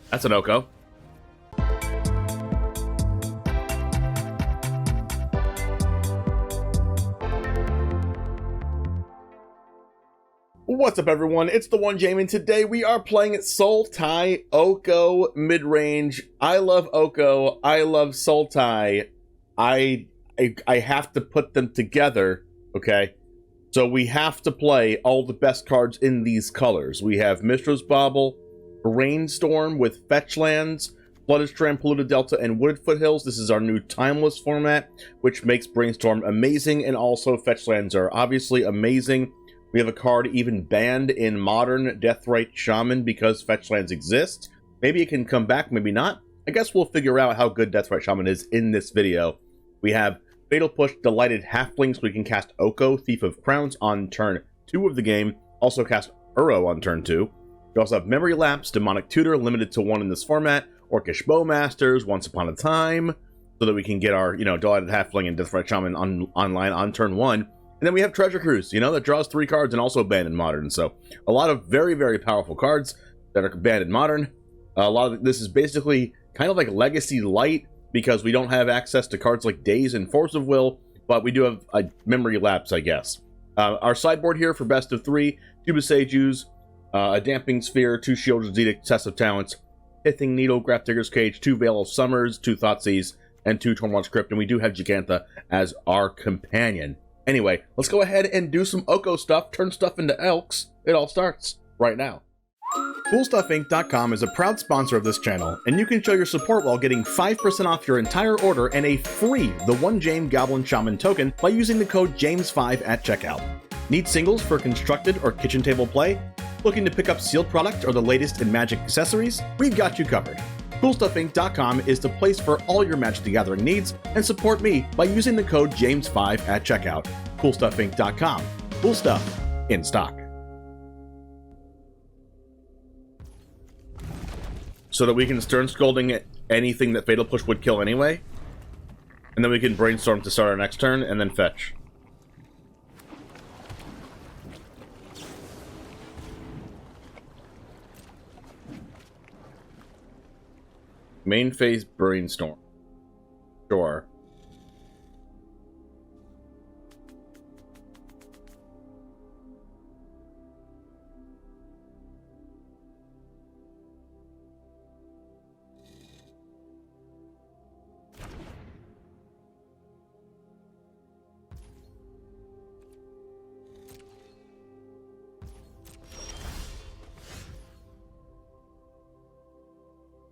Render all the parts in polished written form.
That's an Oko. What's up, everyone? It's TheOneJame, and today we are playing Sultai Oko mid-range. I love Oko. I love Sultai. I have to put them together, okay? So we have to play all the best cards in these colors. We have Mishra's Bauble, Brainstorm with Fetch Lands, Flooded Strand, Polluted Delta, and Wooded Foothills. This is our new Timeless format, which makes Brainstorm amazing, and also Fetch Lands are obviously amazing. We have a card even banned in Modern, Deathrite Shaman, because Fetch Lands exist. Maybe it can come back, maybe not. I guess we'll figure out how good Deathrite Shaman is in this video. We have Fatal Push, Delighted Halflings. We can cast Oko, Thief of Crowns, on turn 2 of the game. Also cast Uro on turn 2. We also have Memory Lapse, Demonic Tutor, limited to 1 in this format. Orcish Bowmasters, Once Upon a Time, so that we can get our, Delighted Halfling and Deathrite Shaman online on turn 1. And then we have Treasure Cruise, that draws 3 cards and also banned in Modern. So a lot of very, very powerful cards that are banned in Modern. A lot of this is basically kind of like Legacy Light, because we don't have access to cards like Daze and Force of Will, but we do have a Memory Lapse, I guess. Our sideboard here for best of 3, 2 Boseijus, a Damping Sphere, 2 Shielded Edict, Test of Talents, Pithing Needle, Grafdigger's Cage, 2 Veil of Summers, 2 Thoughtseize, and 2 Tormod's Crypt, and we do have Jegantha as our companion. Anyway, let's go ahead and do some Oko stuff, turn stuff into elks. It all starts right now. CoolStuffInc.com is a proud sponsor of this channel, and you can show your support while getting 5% off your entire order and a free TheOneJame Goblin Shaman token by using the code JAMES5 at checkout. Need singles for constructed or kitchen table play? Looking to pick up sealed product or the latest in Magic accessories? We've got you covered. CoolStuffInc.com is the place for all your Magic the Gathering needs, and support me by using the code JAMES5 at checkout. CoolStuffInc.com. Cool stuff in stock. So that we can Stern Scolding anything that Fatal Push would kill anyway. And then we can Brainstorm to start our next turn, and then fetch. Main phase Brainstorm. Sure.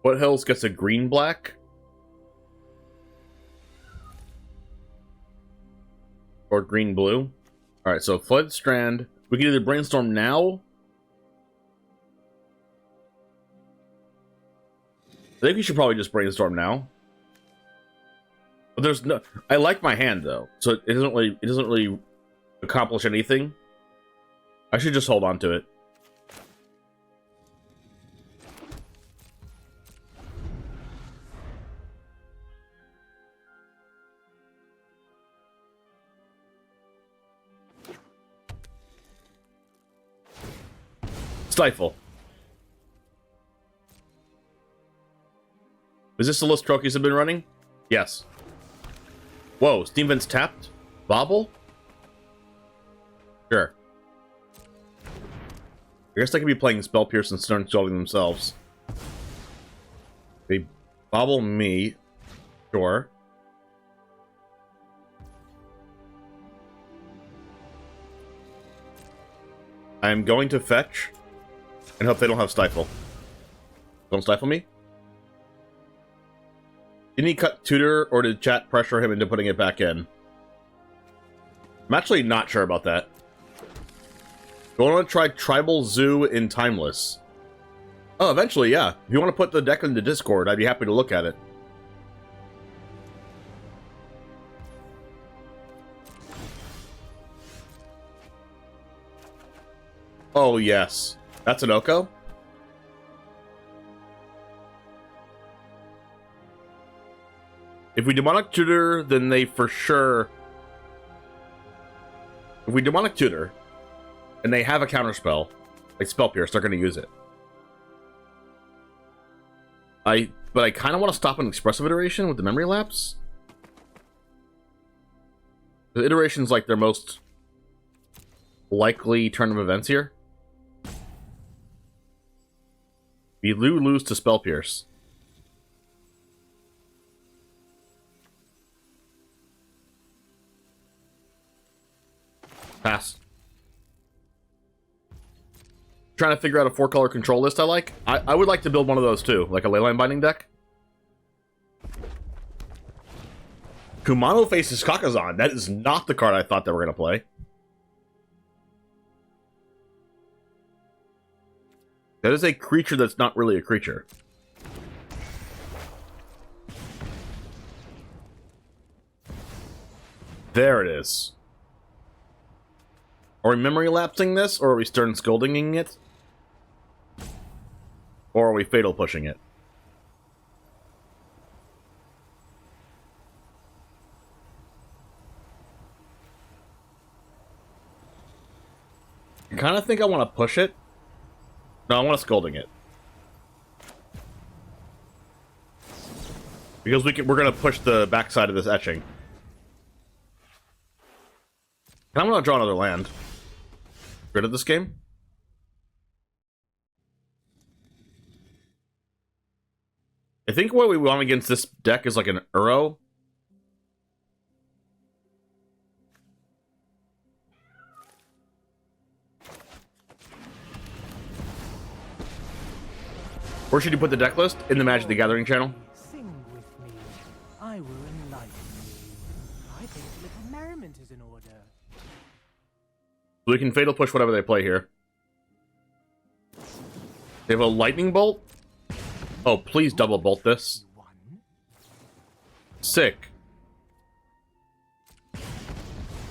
Foothills gets a green-black? Or green-blue? Alright, so Flooded Strand. We can either Brainstorm now. I think we should probably just Brainstorm now. But there's no... I like my hand, though. So it doesn't really accomplish anything. I should just hold on to it. Stifle. Is this the list Trokies have been running? Yes. Whoa, Steam Vent's tapped? Bauble? Sure. I guess they could be playing Spell Pierce and Stern Scolding themselves. They Bauble me. Sure. I'm going to fetch. And hope they don't have Stifle. Don't Stifle me? Didn't he cut Tutor, or did chat pressure him into putting it back in? I'm actually not sure about that. Do you want to try Tribal Zoo in Timeless? Oh, eventually, yeah. If you want to put the deck into Discord, I'd be happy to look at it. Oh, yes. That's an Oko? If we Demonic Tutor, then they for sure... If we Demonic Tutor, and they have a counterspell, like Spell Pierce, they're going to use it. But I kind of want to stop an expressive iteration with the Memory Lapse. The iteration's like their most likely turn of events here. We lose to Spell Pierce. Pass. Trying to figure out a 4-color control list I like. I would like to build one of those too, like a Leyline Binding deck. Kumano faces Kakazan. That is not the card I thought they were going to play. That is a creature that's not really a creature. There it is. Are we memory lapsing this, or are we Stern Scolding it? Or are we fatal pushing it? I kind of think I want to push it. No, I want to Scolding it. Because we're going to push the backside of this etching. And I'm going to draw another land. Rid of this game. I think what we want against this deck is like an Uro. Where should you put the deck list? In the Magic the Gathering channel. Sing with me. I will enlighten you. I think a little merriment is in order. We can fatal push whatever they play here. They have a lightning bolt. Oh, please double bolt this. Sick.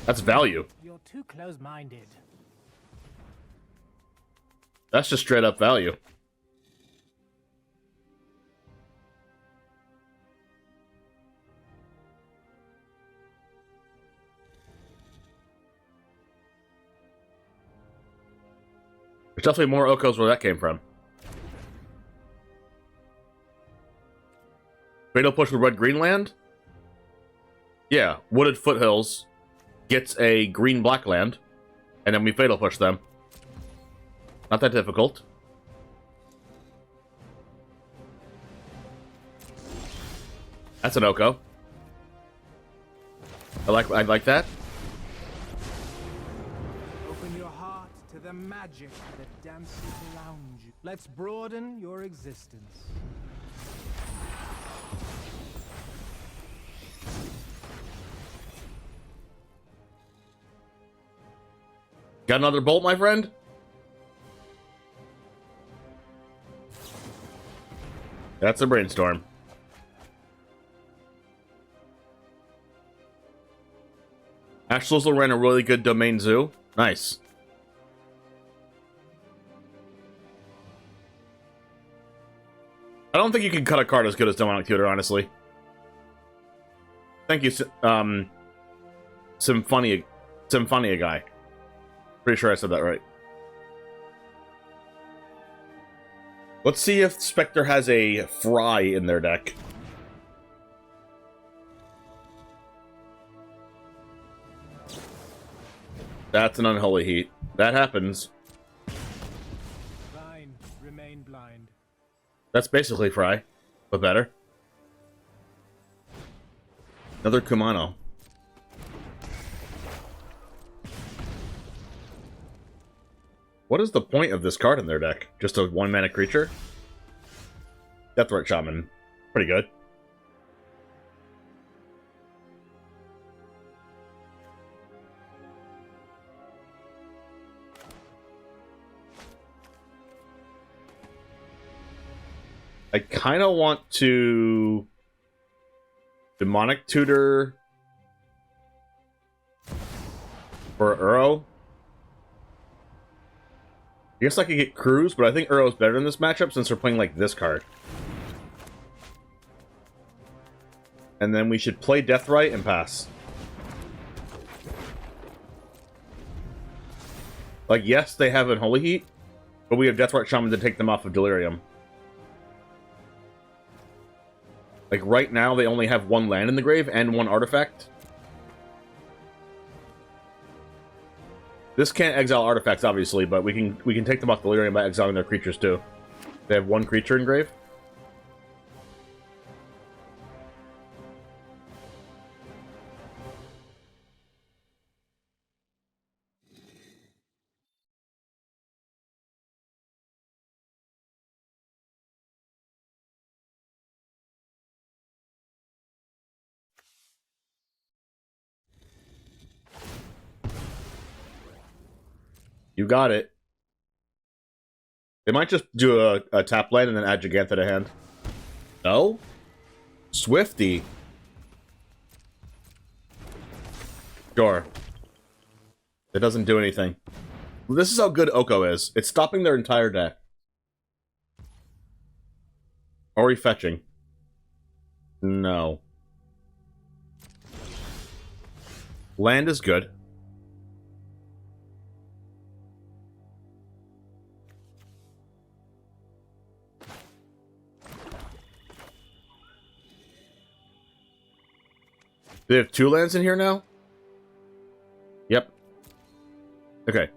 That's value. You're too close-minded. That's just straight up value. There's definitely more Okos where that came from. Fatal push with red-green land? Yeah, Wooded Foothills gets a green-black land, and then we fatal push them. Not that difficult. That's an Oko. I like that. Open your heart to the magic that dances around you. Let's broaden your existence. Got another bolt, my friend? That's a Brainstorm. Ash Slizzle ran a really good Domain Zoo. Nice. I don't think you can cut a card as good as Demonic Tutor, honestly. Thank you, Symphonia guy. Pretty sure I said that right. Let's see if Spectre has a Fry in their deck. That's an Unholy Heat. That happens. Blind, remain blind. That's basically Fry, but better. Another Kumano. What is the point of this card in their deck? Just a 1-mana creature? Deathrite Shaman. Pretty good. I kind of want to Demonic Tutor for Uro. I guess I could get Cruise, but I think Uro's better in this matchup since we're playing like this card. And then we should play Deathrite and pass. Like, yes, they have Unholy Heat, but we have Deathrite Shaman to take them off of Delirium. Like, right now, they only have one land in the grave and one artifact. This can't exile artifacts, obviously, but we can take them off Delirium by exiling their creatures, too. They have one creature in grave. You got it. They might just do a tap land and then add Jegantha to hand. No? Swifty. Sure. It doesn't do anything. This is how good Oko is. It's stopping their entire deck. Are we fetching? No. Land is good. They have 2 lands in here now? Yep. Okay.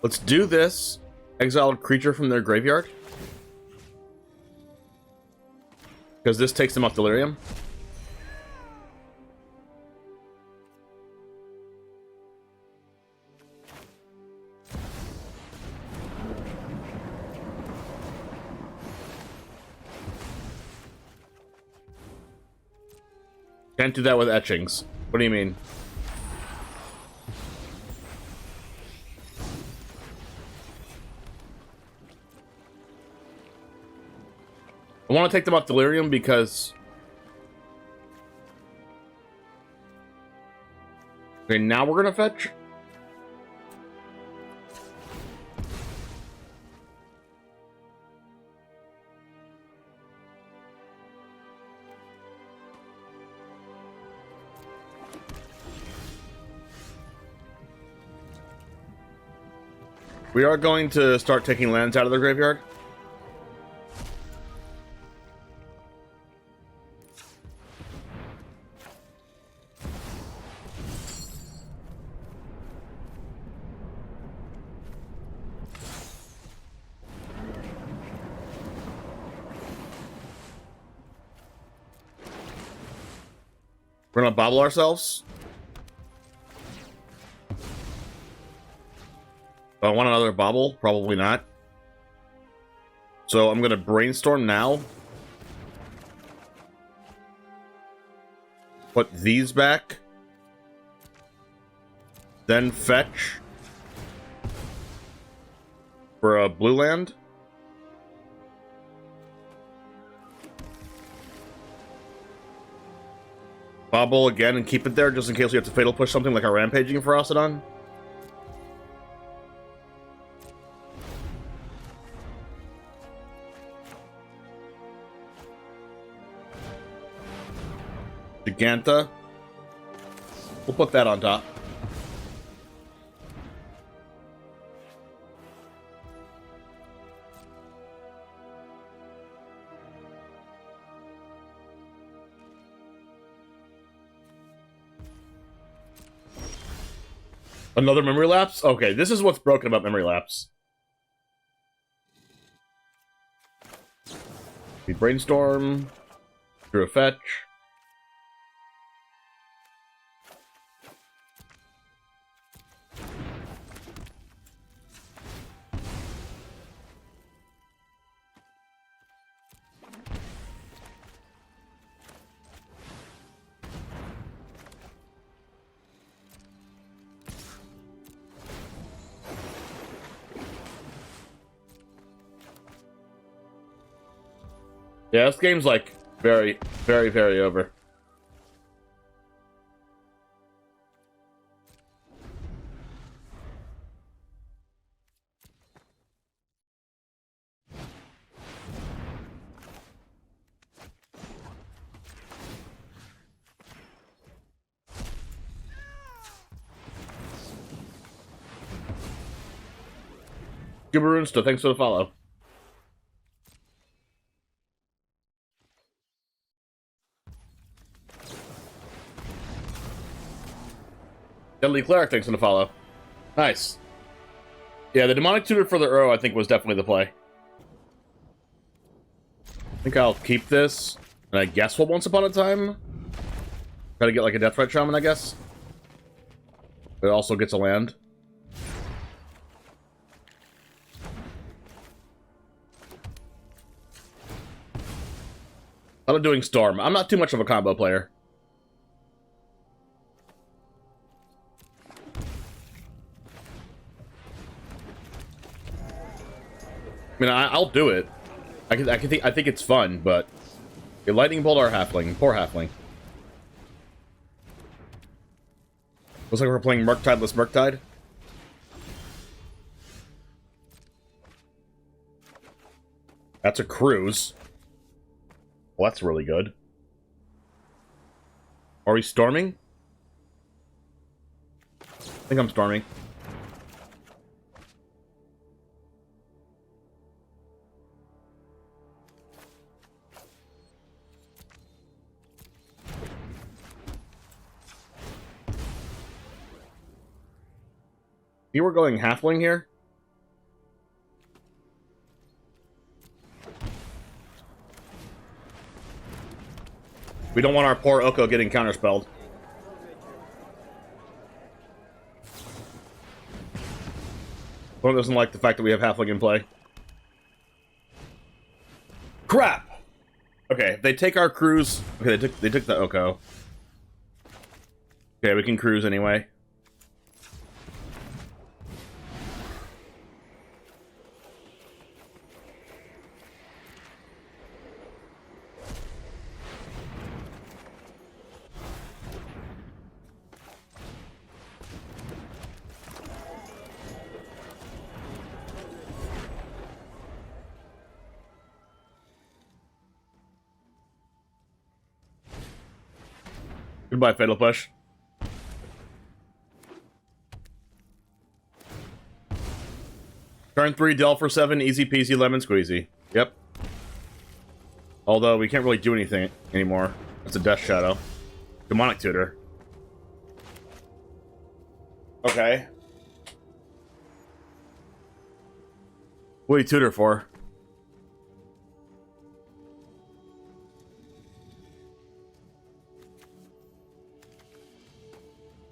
Let's do this. Exile a creature from their graveyard. Because this takes them off Delirium. Can't do that with etchings. What do you mean? I want to take them off Delirium because... Okay, now we're gonna fetch? We are going to start taking lands out of the graveyard. We're gonna bauble ourselves. Do I want another bauble? Probably not. So I'm gonna brainstorm now. Put these back. Then fetch. For a blue land. Bauble again and keep it there just in case we have to fatal push something like a rampaging Ferocidon. Jegantha. We'll put that on top. Another Memory Lapse? Okay, this is what's broken about Memory Lapse. We Brainstorm. Drew a fetch. Yeah, this game's like very, very, very over. Gubarunsta, thanks for the follow. Deadly Cleric, thanks for the follow. Nice. Yeah, the Demonic Tutor for the Uro, I think, was definitely the play. I think I'll keep this, and I guess we'll Once Upon a Time. Try to get like a Deathrite Shaman, I guess. It also gets a land. I'm doing Storm. I'm not too much of a combo player. I mean, I'll do it. I think it's fun, but a Lightning Bolt our Halfling, poor Halfling. Looks like we're playing Murktideless Murktide. That's a cruise. Well, that's really good. Are we storming? I think I'm storming. You were going halfling here? We don't want our poor Oko getting counterspelled. One doesn't like the fact that we have halfling in play. Crap! Okay, they take our cruise. Okay, they took the Oko. Okay, we can cruise anyway. Goodbye, Fatal Push. Turn 3, Del for 7, easy peasy lemon squeezy. Yep. Although we can't really do anything anymore. It's a Death Shadow. Demonic Tutor. Okay. What do you tutor for?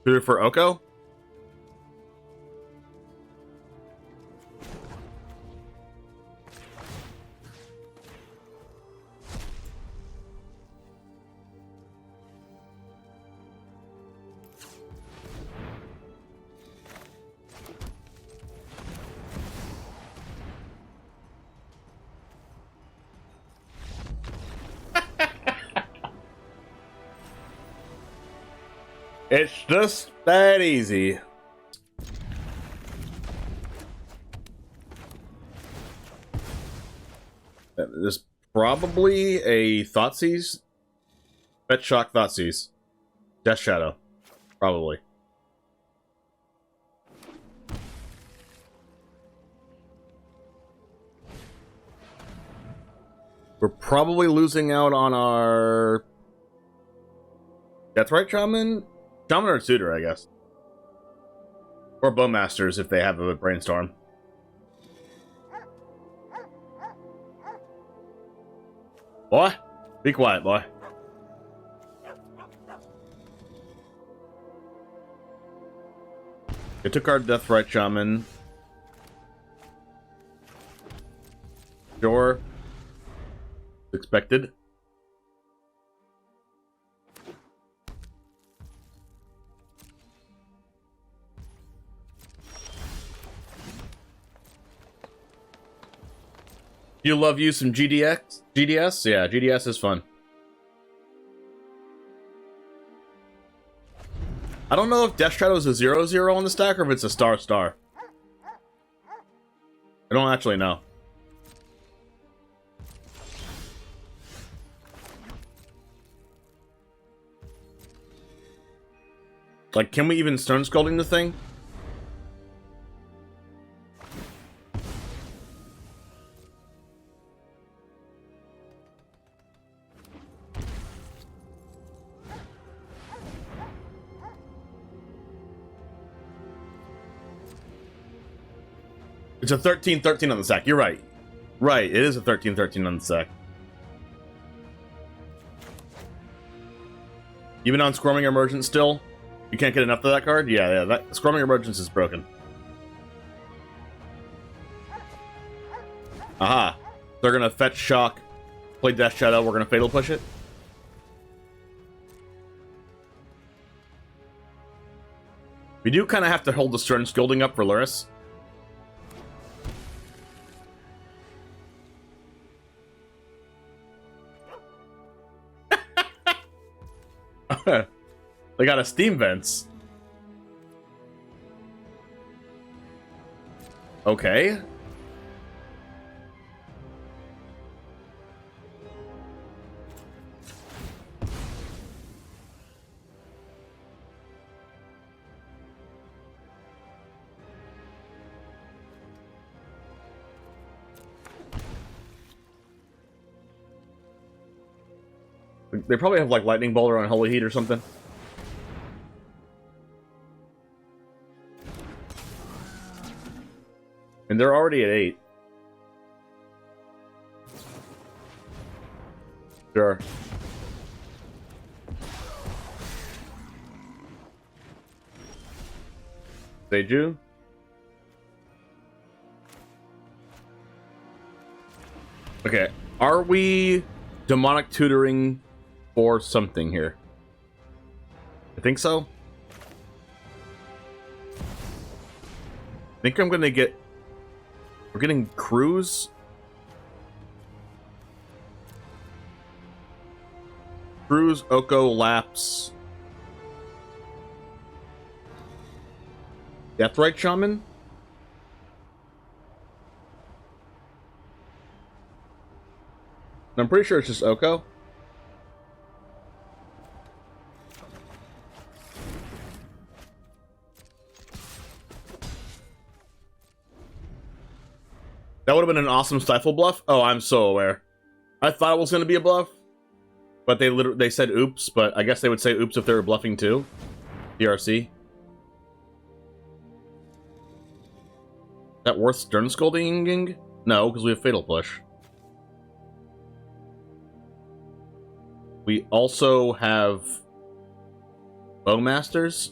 Tutor for Oko? It's just that easy. There's probably a Thoughtseize. Bet Shock Thoughtseize. Death Shadow. Probably. We're probably losing out on our Deathrite Shaman? Shaman or Tutor, I guess. Or Bowmasters if they have a Brainstorm. Boy, be quiet, boy. They took our Deathrite Shaman. Sure. Expected. You love you some GDX? GDS? Yeah, GDS is fun. I don't know if Death Shadow is a 0/0 on the stack or if it's a star. I don't actually know. Like, can we even Stern Scolding the thing? It's a 13-13 on the sack. You're right. Right, it is a 13-13 on the sack. Even on Squirming Emergence still? You can't get enough of that card? Yeah, that Squirming Emergence is broken. Aha. They're gonna fetch Shock, play Death Shadow, we're gonna Fatal Push it. We do kind of have to hold the Stern Scolding up for Luris. They got a Steam Vents. Okay. They probably have like Lightning Bolt or Unholy Heat or something. And they're already at 8. Sure. Boseiju. Okay, are we demonic tutoring for something here? I think so. I think I'm gonna get... We're getting Cruise. Cruise, Oko, Lapse. Deathrite Shaman? I'm pretty sure it's just Oko. That would have been an awesome Stifle bluff. Oh, I'm so aware. I thought it was going to be a bluff, but they said oops, but I guess they would say oops if they were bluffing too. DRC. That worth Stern Scolding? No, because we have Fatal Push. We also have Bowmasters.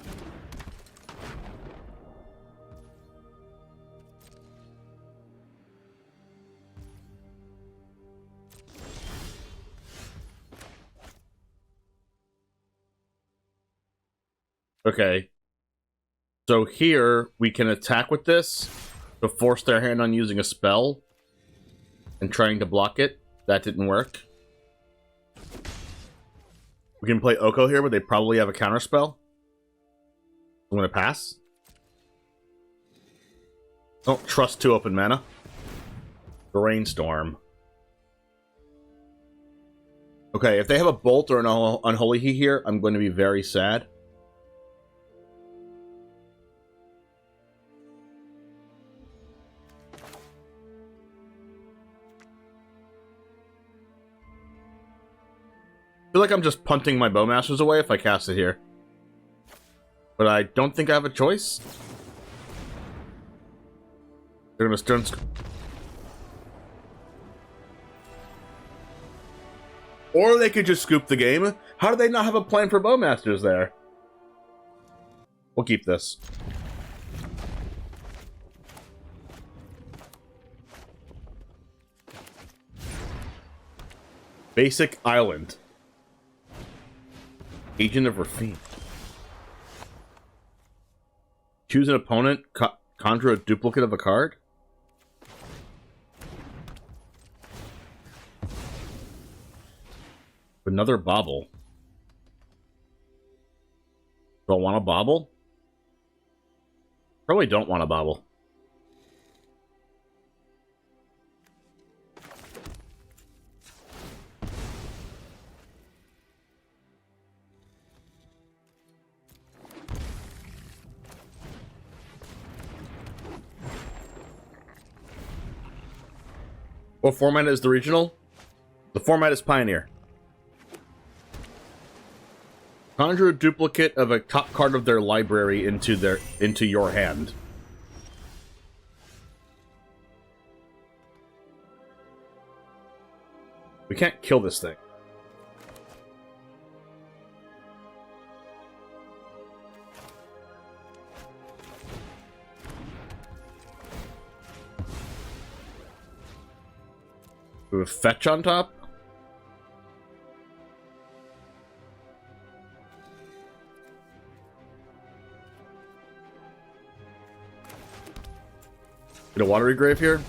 Okay. So here, we can attack with this to force their hand on using a spell and trying to block it. That didn't work. We can play Oko here, but they probably have a counter spell. I'm going to pass. Don't trust 2 open mana. Brainstorm. Okay, if they have a Bolt or an Unholy Heat here, I'm going to be very sad. I feel like I'm just punting my Bowmasters away if I cast it here. But I don't think I have a choice. They're gonna Stern... Or they could just scoop the game. How do they not have a plan for Bowmasters there? We'll keep this. Basic Island. Agent of Rafine. Choose an opponent, conjure a duplicate of a card. Another Bauble. Do I want a Bauble? Probably don't want a Bauble. What format is the regional? The format is Pioneer. Conjure a duplicate of a top card of their library into your hand. We can't kill this thing. We have a fetch on top. Get a Watery Grave here.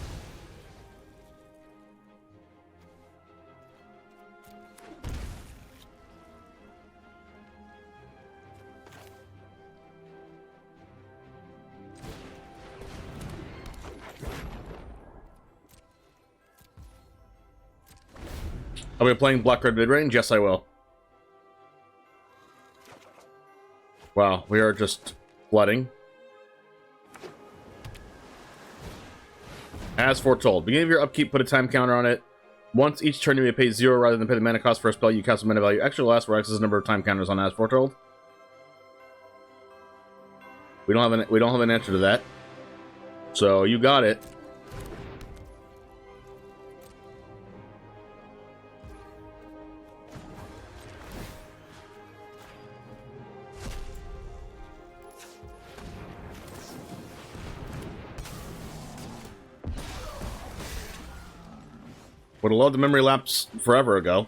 Are we playing Black Red mid-range? Yes, I will. Wow, we are just flooding. As foretold. Beginning of your upkeep, put a time counter on it. Once each turn, you may pay 0 rather than pay the mana cost for a spell you cast a mana value extra last for X's number of time counters on as foretold. We don't have an answer to that. So you got it. Would have loved the Memory Lapse forever ago.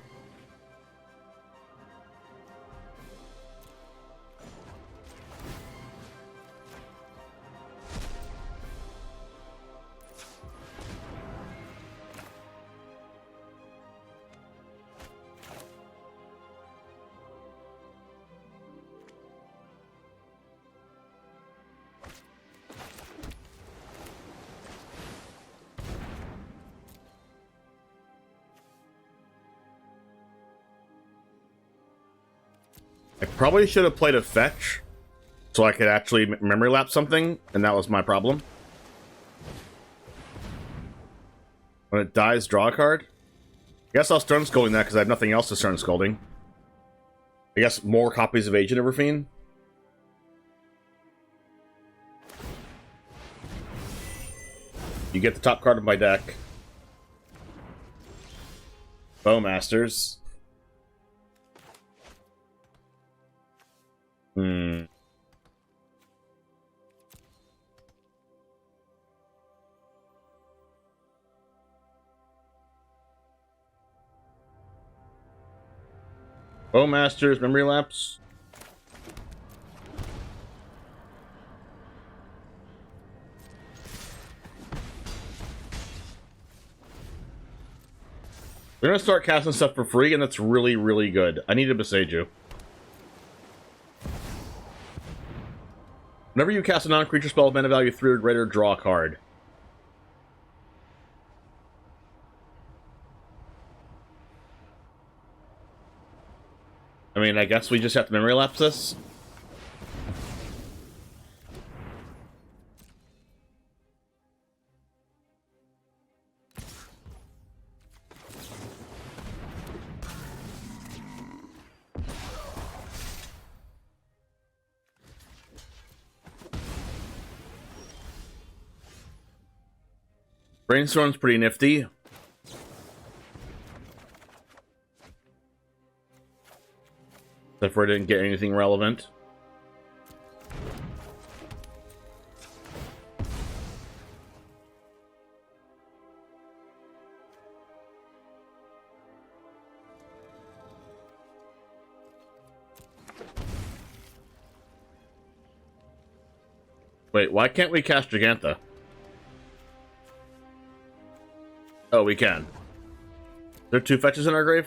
I probably should have played a fetch so I could actually memory lapse something, and that was my problem. When it dies, draw a card. I guess I'll Stern Scolding that because I have nothing else to Stern Scolding. I guess more copies of Agent Everfiend. You get the top card of my deck. Bowmasters. Bowmasters, Memory Lapse. We're gonna start casting stuff for free, and that's really, really good. I need a Boseiju. Whenever you cast a non-creature spell with mana value 3 or greater, draw a card. I mean, I guess we just have to memory lapse this. Brainstorm's pretty nifty. Except for I didn't get anything relevant. Wait, why can't we cast Jegantha? Oh, we can. There are 2 fetches in our grave?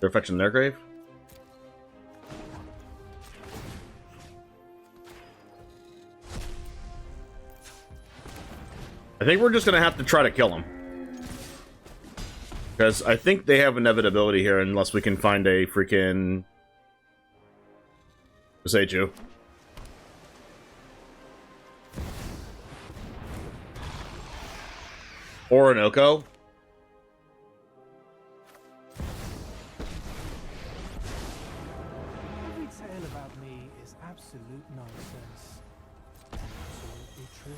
They're fetching their grave? I think we're just going to have to try to kill them. Because I think they have inevitability here unless we can find a freaking Boseiju. Or an Oko. Every tale about me is absolute nonsense. Absolutely true.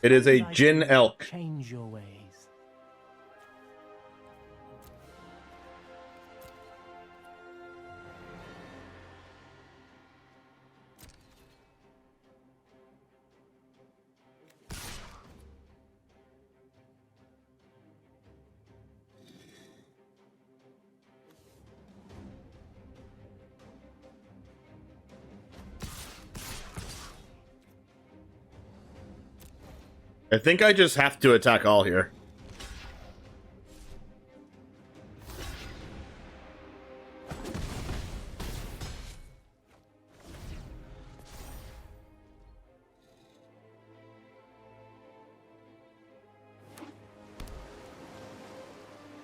It is a Jin Elk. Change your ways. I think I just have to attack all here.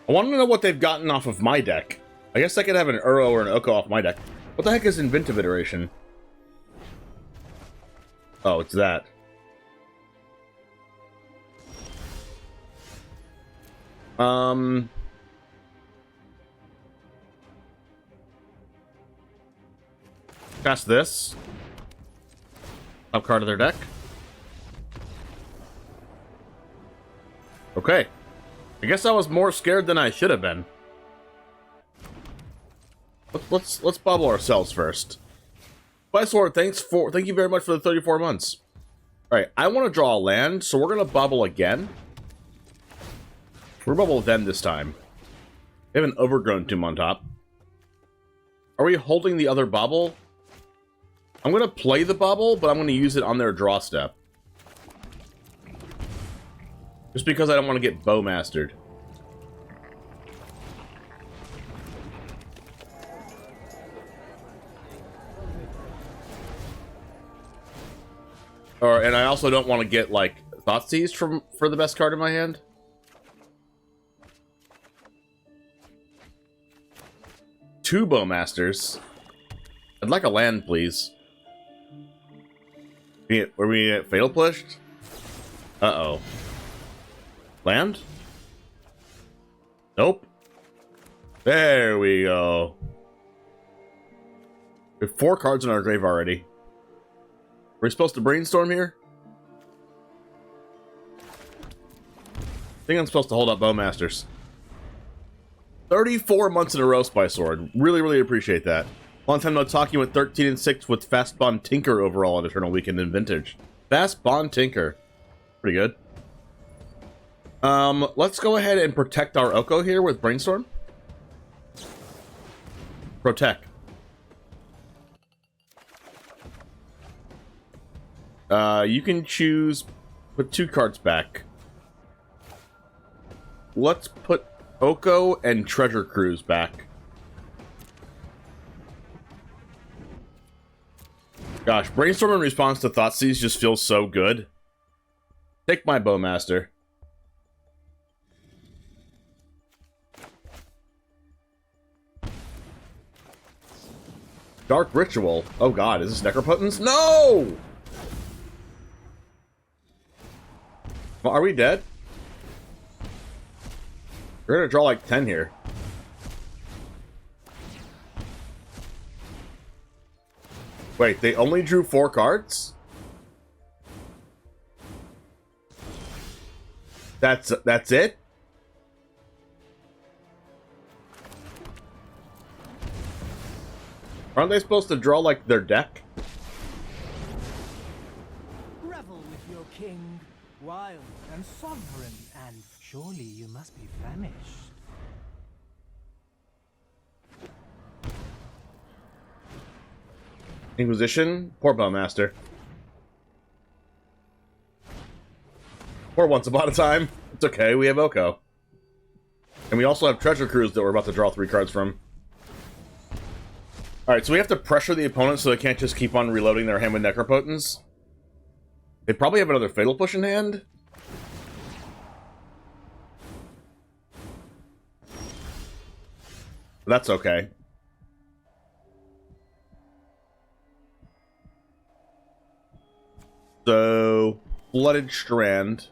I want to know what they've gotten off of my deck. I guess I could have an Uro or an Oko off my deck. What the heck is Inventive Iteration? Oh, it's that. Cast this. Top card of their deck. Okay. I guess I was more scared than I should have been. Let's bubble ourselves first. Sword, thank you very much for the 34 months. Alright, I want to draw a land, so we're gonna bubble again. We're bubble them this time. We have an Overgrown Tomb on top. Are we holding the other bubble? I'm gonna play the bubble, but I'm gonna use it on their draw step. Just because I don't want to get Bowmastered. And I also don't want to get, like, Thoughtseize for the best card in my hand. Two Bowmasters. I'd like a land, please. Were we Fatal Pushed? Uh-oh. Land? Nope. There we go. We have 4 cards in our grave already. Are we supposed to Brainstorm here? I think I'm supposed to hold up Bowmasters. 34 months in a row, Sword. Really, really appreciate that. Long time no talk, you went 13-6 with Fast Bond Tinker overall at Eternal Weekend in Vintage. Fast Bond Tinker. Pretty good. Let's go ahead and protect our Oko here with Brainstorm. Protect. You can choose, put 2 cards back. Let's put Oko and Treasure Cruise back. Gosh, Brainstorm in response to Thoughtseize just feels so good. Take my Bowmaster. Dark Ritual. Oh god, is this Necropotence? No! Well, are we dead? We're gonna draw like 10 here. Wait, they only drew 4 cards? That's it? Aren't they supposed to draw like their deck? Revel with your king, wild and sovereign, and surely you must be famished. Inquisition? Poor Bowmaster. Poor Once Upon a Time. It's okay, we have Oko. And we also have Treasure Cruise that we're about to draw 3 cards from. Alright, so we have to pressure the opponent so they can't just keep on reloading their hand with Necropotence. They probably have another Fatal Push in hand. But that's okay. So, Flooded Strand.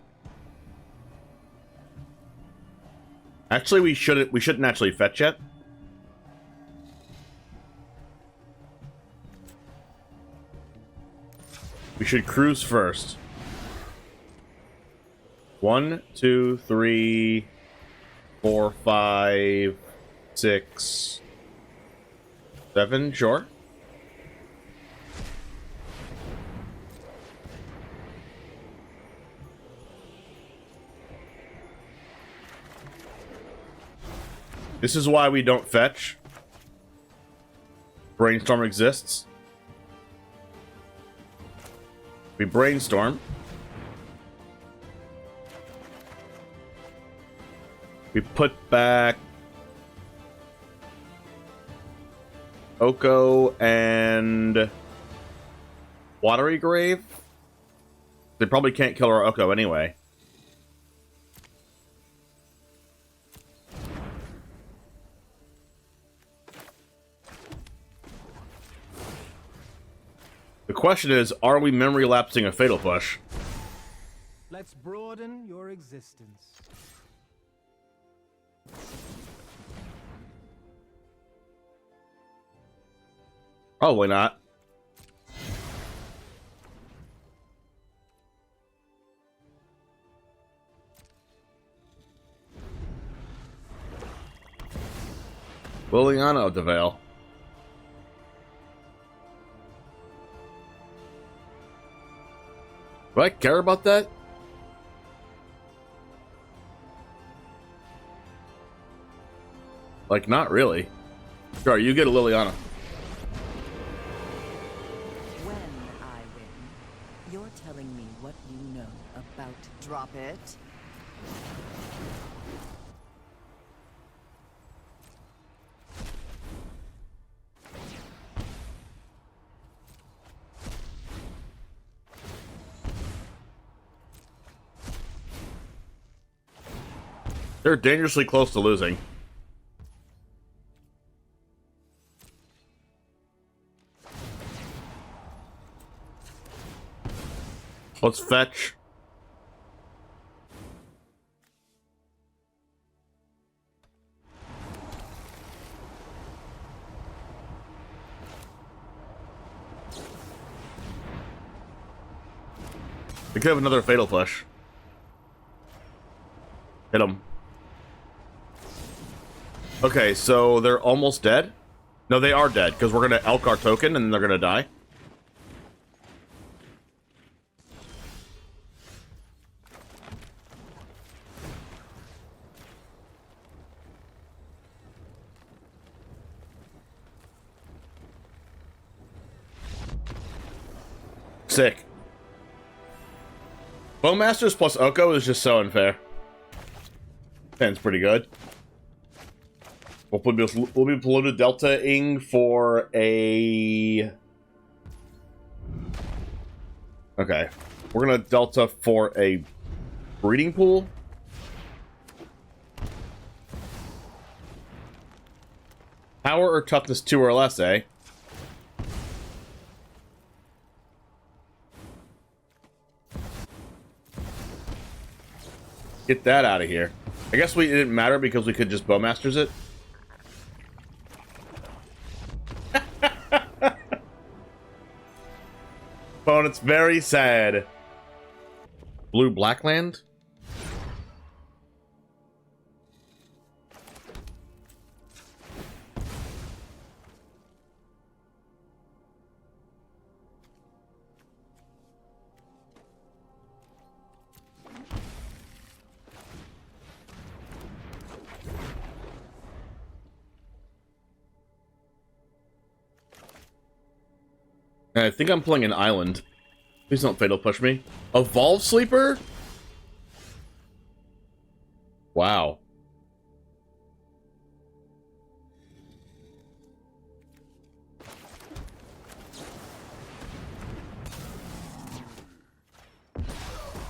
Actually, we shouldn't actually fetch yet. We should cruise first. 1, 2, 3, 4, 5, 6, 7, sure. This is why we don't fetch. Brainstorm exists. We Brainstorm. We put back Oko and Watery Grave. They probably can't kill our Oko anyway. The question is, are we memory lapsing a fatal push? Let's broaden your existence. Probably not. Liliana of the Veil. Do I care about that? Like, not really. Sure, you get a Liliana. When I win, you're telling me what you know about Drop It. They're dangerously close to losing. Let's fetch. We could have another fatal push. Hit him. Okay, so they're almost dead? No, they are dead, because we're going to elk our token and they're going to die. Sick. Bowmasters plus Oko is just so unfair. And it's pretty good. We'll be Polluted Delta-ing for a... Okay. We're gonna Delta for a breeding pool. Power or toughness 2 or less, eh? Get that out of here. I guess it didn't matter because we could just Bowmasters it. Opponent's very sad. Blue Blackland? I think I'm playing an island. Please don't fatal push me. Evolve Sleeper? Wow.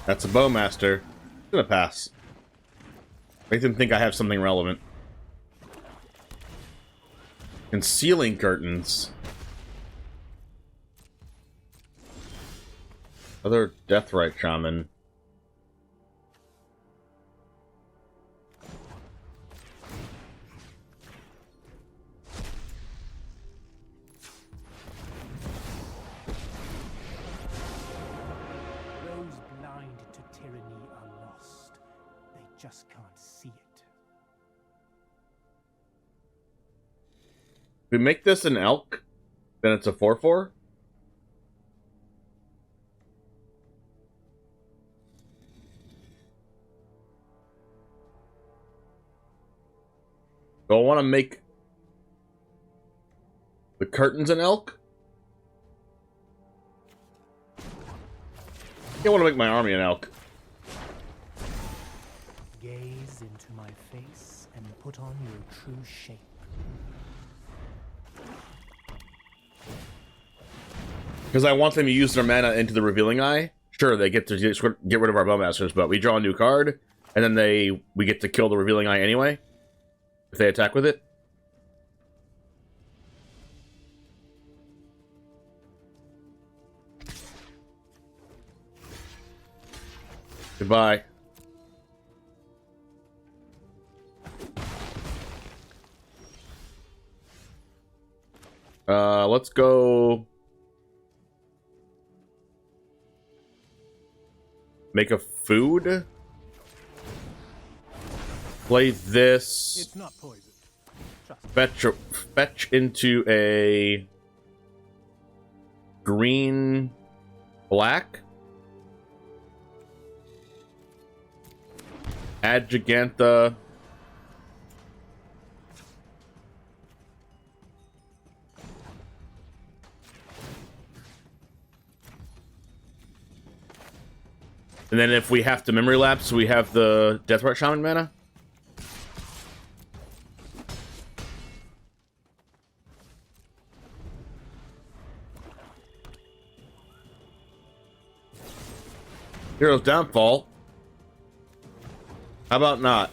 That's a Bowmaster. I'm gonna pass. Make them think I have something relevant. Concealing Curtains. Other Deathrite Shaman. Those blind to tyranny are lost. They just can't see it. If we make this an elk, then it's a 4/4. Do I want to make the curtains an elk? I want to make my army an elk. Gaze into my face and put on your true shape. Because I want them to use their mana into the Revealing Eye. Sure, they get to get rid of our Bowmasters, but we draw a new card, and then we get to kill the Revealing Eye anyway, if they attack with it. Goodbye. Let's go make a food. Play this. It's not poison. Trust me. Fetch into a green black. Add Jegantha. And then if we have to Memory Lapse, we have the Deathrite Shaman mana. Hero's Downfall. How about not?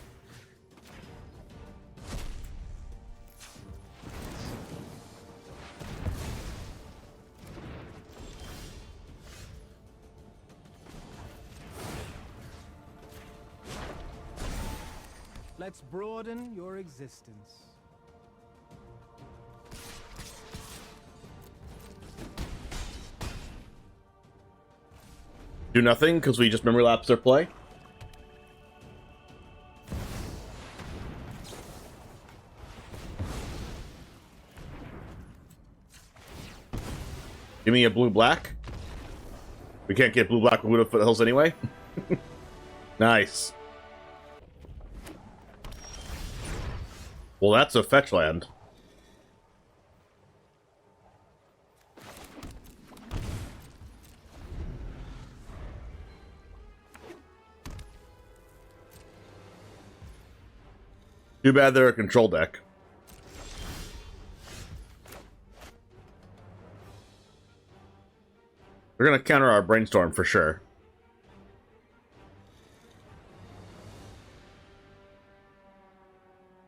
Let's broaden your existence. Do nothing because we just Memory Lapse their play. Give me a blue-black. We can't get blue-black with Wooded Foothills anyway. Nice. Well, that's a fetch land. Too bad they're a control deck. We're gonna counter our Brainstorm for sure.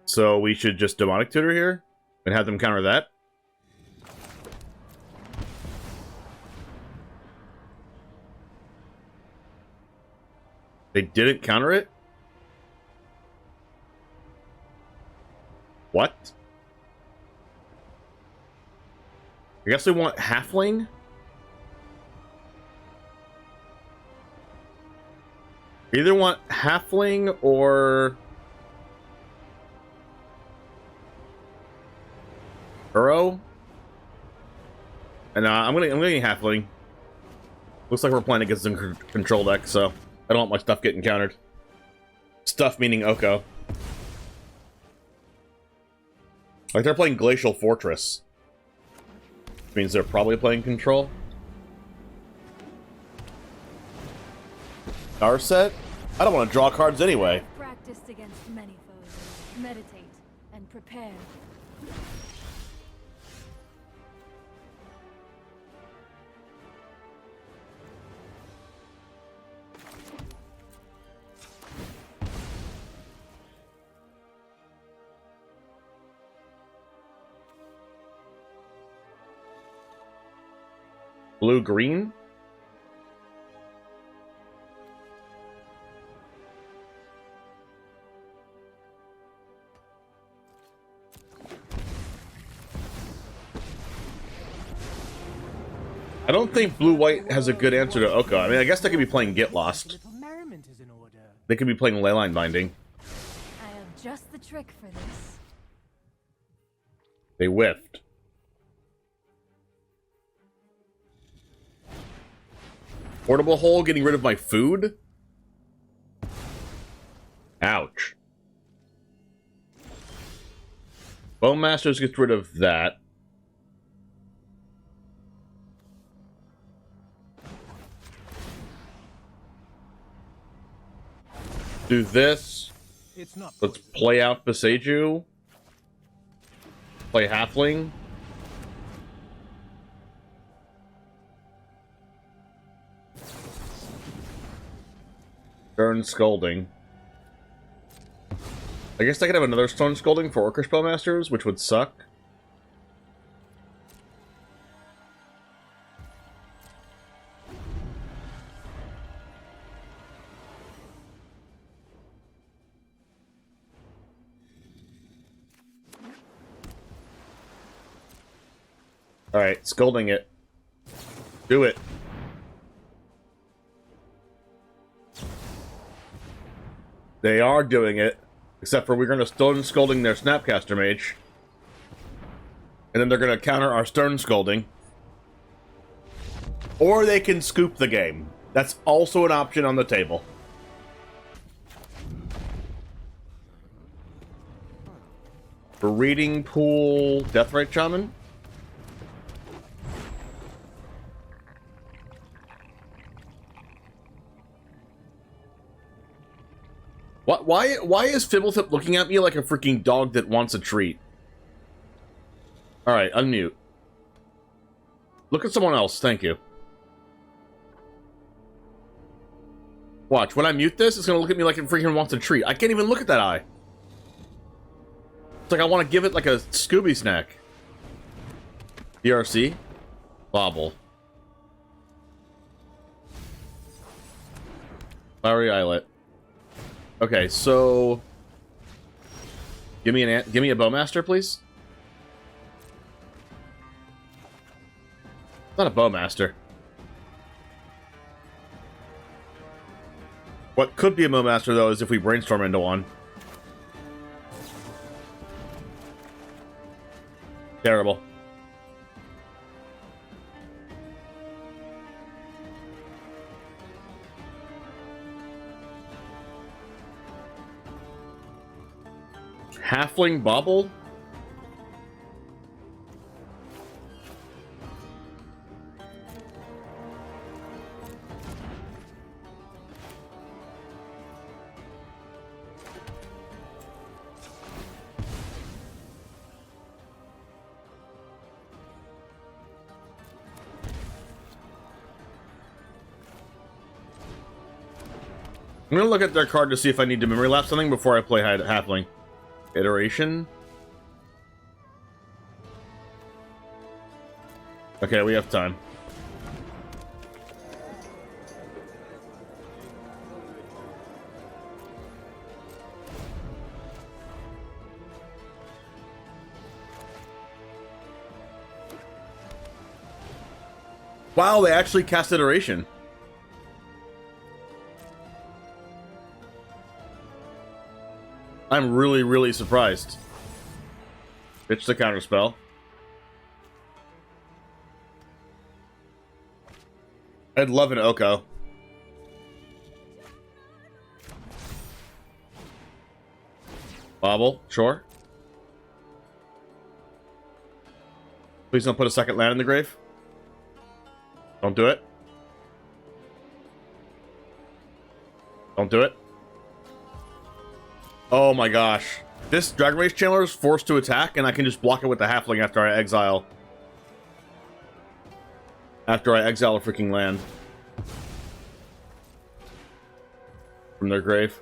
So we should just Demonic Tutor here and have them counter that. They didn't counter it? What? I guess we want Halfling? Either want Halfling or Uro. And I'm gonna get Halfling. Looks like we're playing against a control deck, so I don't want my stuff getting countered. Stuff meaning Oko. Like they're playing Glacial Fortress. Which means they're probably playing control. Our set? I don't want to draw cards anyway. Practiced against many foes. Meditate and prepare. Blue-green? I don't think blue-white has a good answer to Oko. I mean, I guess they could be playing Get Lost. Little merriment is in order. They could be playing Leyline Binding. I have just the trick for this. They whiffed. Portable hole getting rid of my food? Ouch. Bowmasters gets rid of that. Do this. It's not. Let's play out Boseiju. Play Halfling. Stern Scolding. I guess I could have another Stern Scolding for Orcish Bowmasters, which would suck. Alright, Scolding it. Do it. They are doing it. Except for we're going to Stern Scolding their Snapcaster Mage. And then they're going to counter our Stern Scolding. Or they can scoop the game. That's also an option on the table. For Reading Pool, Deathrite Shaman. Why is Fibblethip looking at me like a freaking dog that wants a treat? Alright, unmute. Look at someone else, thank you. Watch, when I mute this, it's gonna look at me like it freaking wants a treat. I can't even look at that eye. It's like I want to give it like a Scooby snack. DRC? Bauble. Flowery Islet. Okay, so give me a Bowmaster, please. Not a Bowmaster. What could be a Bowmaster though is if we brainstorm into one. Terrible. Halfling Bauble? I'm gonna look at their card to see if I need to memory lapse something before I play Halfling. Iteration. Okay, we have time. Wow, they actually cast Iteration. I'm really, really surprised. Pitch the counterspell. I'd love an Oko. Bauble, sure. Please don't put a second land in the grave. Don't do it. Don't do it. Oh my gosh. This Dragon Rage Channeler is forced to attack, and I can just block it with the Halfling after I exile. After I exile a freaking land. From their grave.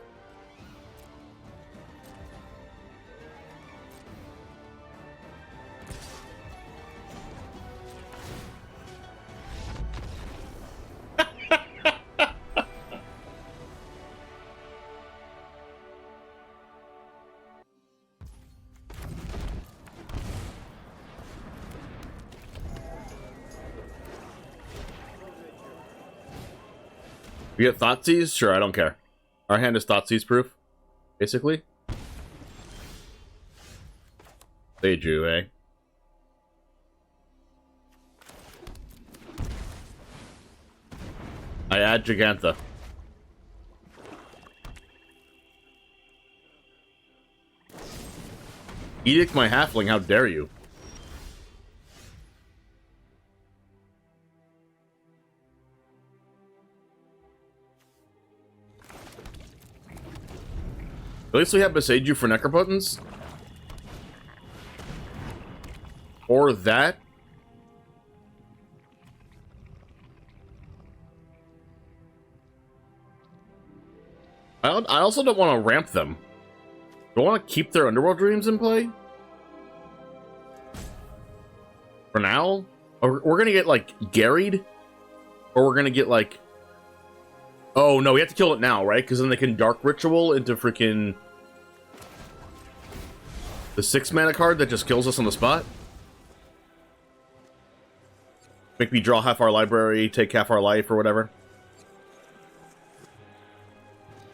We get Thoughtseize? Sure, I don't care. Our hand is Thoughtseize proof, basically. Boseiju, eh? I add Jegantha. Edict my Halfling, how dare you? least we have Boseiju for Necropotence. Or that. I also don't want to ramp them. Do I want to keep their Underworld Dreams in play? For now? Or we're gonna get, like, Garried? Or we're gonna get, like... Oh, no, we have to kill it now, right? Because then they can Dark Ritual into freaking... the 6-mana card that just kills us on the spot? Make me draw half our library, take half our life, or whatever.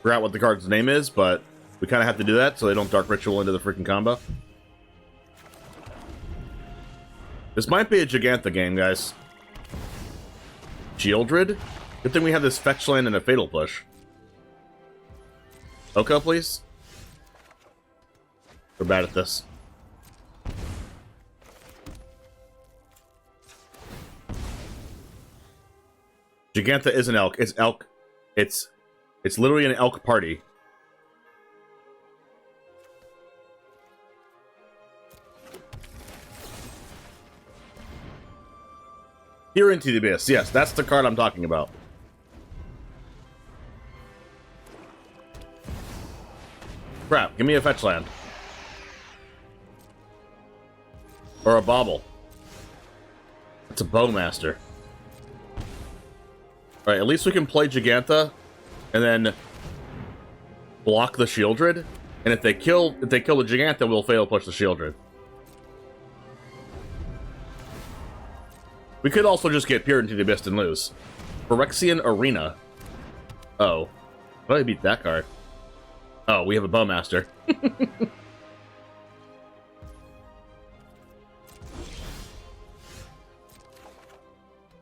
Forgot what the card's name is, but we kind of have to do that so they don't Dark Ritual into the freaking combo. This might be a Jegantha game, guys. Shieldred? Good thing we have this fetch land and a Fatal Push. Oko, please. We're bad at this. Jegantha is an elk. It's elk. It's literally an elk party. Here into the Abyss. Yes, that's the card I'm talking about. Crap, give me a fetch land. Or a Bauble. It's a Bowmaster. Alright, at least we can play Jegantha and then block the Shieldred. And if they kill the Jegantha, we'll Fatal Push the Shieldred. We could also just get Peered into the Abyss and lose. Phyrexian Arena. Oh. How do I beat that card? Oh, we have a Bowmaster.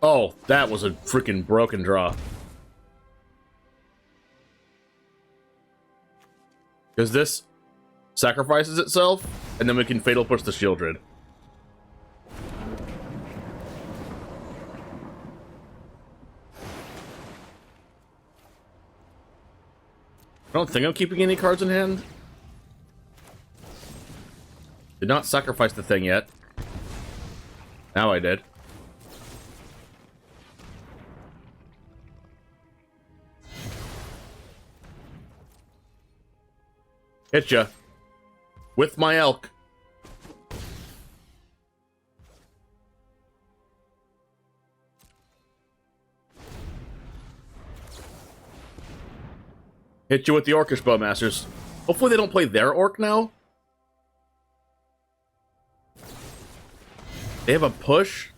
Oh, that was a freaking broken draw. Because this sacrifices itself, and then we can Fatal Push the Shieldred. I don't think I'm keeping any cards in hand. Did not sacrifice the thing yet. Now I did. Hit ya. With my elk. Hit you with the Orcish Bowmasters. Hopefully they don't play their orc now. They have a push.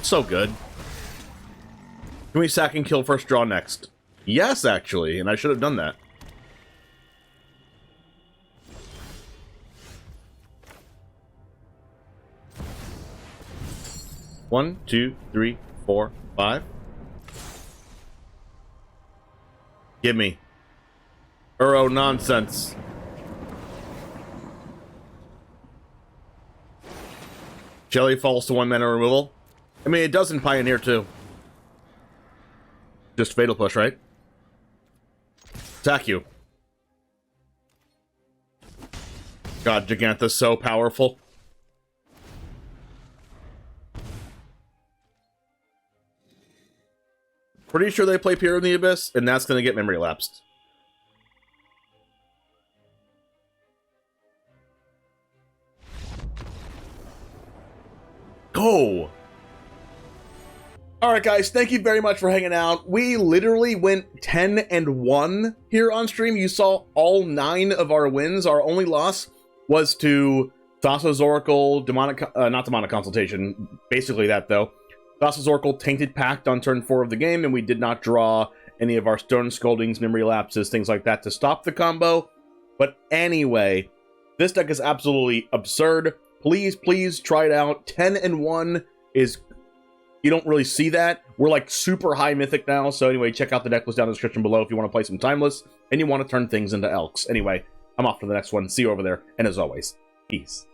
So good. Can we sack and kill first draw next? Yes, actually, and I should have done that. One, two, three, four, five. Give me. Uro nonsense. Jelly falls to 1 mana removal. I mean, it does in Pioneer too. Just Fatal Push, right? Attack you. God, Jegantha's so powerful. Pretty sure they play Peer in the Abyss, and that's going to get Memory Lapsed. Go! Alright guys, thank you very much for hanging out. We literally went 10-1 here on stream. You saw all 9 of our wins. Our only loss was to Thassa's Oracle, not Demonic Consultation, basically that though. Thassa's Oracle, Tainted Pact on turn 4 of the game, and we did not draw any of our Stern Scoldings, Memory Lapses, things like that to stop the combo. But anyway, this deck is absolutely absurd. Please, please try it out. 10-1 is... You don't really see that. We're like super high mythic now. So anyway, check out the deck list down in the description below if you want to play some Timeless and you want to turn things into elks. Anyway, I'm off to the next one. See you over there. And as always, peace.